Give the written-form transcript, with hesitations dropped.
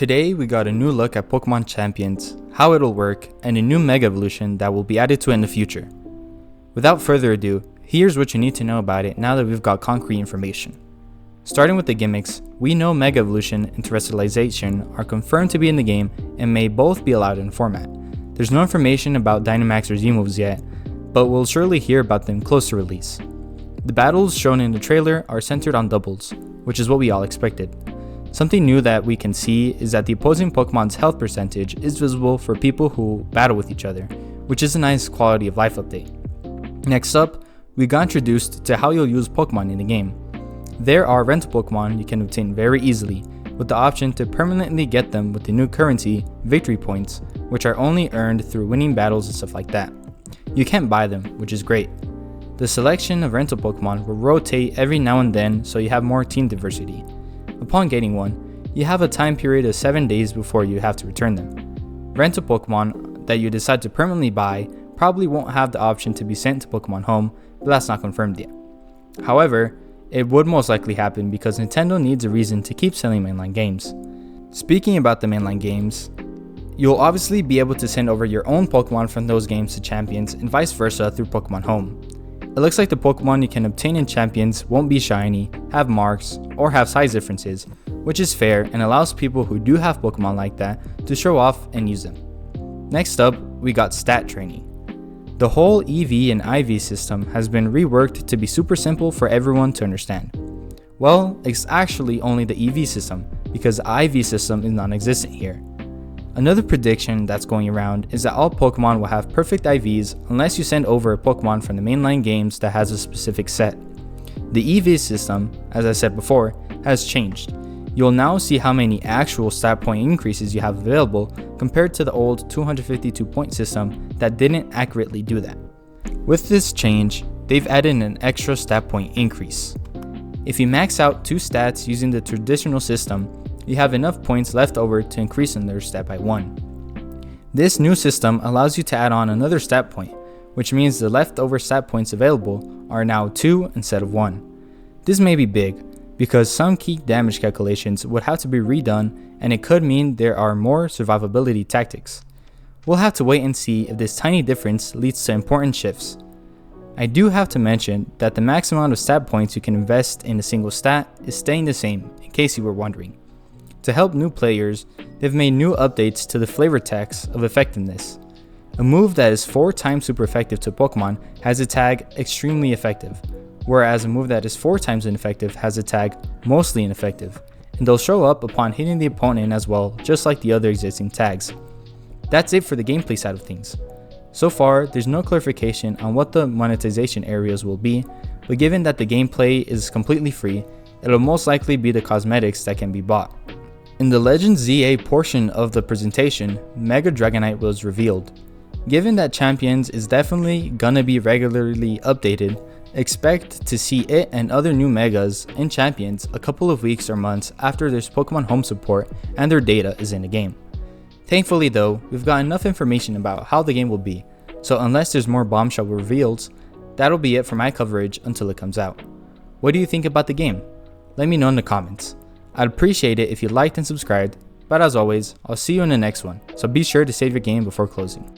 Today we got a new look at Pokemon Champions, how it'll work, and a new Mega Evolution that will be added to it in the future. Without further ado, here's what you need to know about it now that we've got concrete information. Starting with the gimmicks, we know Mega Evolution and Terrestrialization are confirmed to be in the game and may both be allowed in the format. There's no information about Dynamax or Z-moves yet, but we'll surely hear about them close to release. The battles shown in the trailer are centered on doubles, which is what we all expected. Something new that we can see is that the opposing Pokemon's health percentage is visible for people who battle with each other, which is a nice quality of life update. Next up, we got introduced to how you'll use Pokemon in the game. There are rental Pokemon you can obtain very easily, with the option to permanently get them with the new currency, Victory Points, which are only earned through winning battles and stuff like that. You can't buy them, which is great. The selection of rental Pokemon will rotate every now and then so you have more team diversity. Upon getting one, you have a time period of 7 days before you have to return them. Rental Pokemon that you decide to permanently buy probably won't have the option to be sent to Pokemon Home, but that's not confirmed yet. However, it would most likely happen because Nintendo needs a reason to keep selling mainline games. Speaking about the mainline games, you'll obviously be able to send over your own Pokemon from those games to Champions and vice versa through Pokemon Home. It looks like the Pokemon you can obtain in Champions won't be shiny, have marks, or have size differences, which is fair and allows people who do have Pokemon like that to show off and use them. Next up, we got stat training. The whole EV and IV system has been reworked to be super simple for everyone to understand. Well, it's actually only the EV system, because the IV system is non-existent here. Another prediction that's going around is that all Pokemon will have perfect IVs unless you send over a Pokemon from the mainline games that has a specific set. The EV system, as I said before, has changed. You'll now see how many actual stat point increases you have available compared to the old 252 point system that didn't accurately do that. With this change, they've added an extra stat point increase. If you max out 2 stats using the traditional system, you have enough points left over to increase another stat by 1. This new system allows you to add on another stat point, which means the leftover stat points available are now 2 instead of 1. This may be big, because some key damage calculations would have to be redone and it could mean there are more survivability tactics. We'll have to wait and see if this tiny difference leads to important shifts. I do have to mention that the max amount of stat points you can invest in a single stat is staying the same, in case you were wondering. To help new players, they've made new updates to the flavor text of effectiveness. A move that is 4 times super effective to Pokemon has a tag extremely effective, whereas a move that is 4 times ineffective has a tag mostly ineffective, and they'll show up upon hitting the opponent as well, just like the other existing tags. That's it for the gameplay side of things. So far, there's no clarification on what the monetization areas will be, but given that the gameplay is completely free, it'll most likely be the cosmetics that can be bought. In the Legends ZA portion of the presentation, Mega Dragonite was revealed. Given that Champions is definitely gonna be regularly updated, expect to see it and other new Megas in Champions a couple of weeks or months after there's Pokemon Home support and their data is in the game. Thankfully though, we've got enough information about how the game will be, so unless there's more bombshell reveals, that'll be it for my coverage until it comes out. What do you think about the game? Let me know in the comments. I'd appreciate it if you liked and subscribed, but as always, I'll see you in the next one, so be sure to save your game before closing.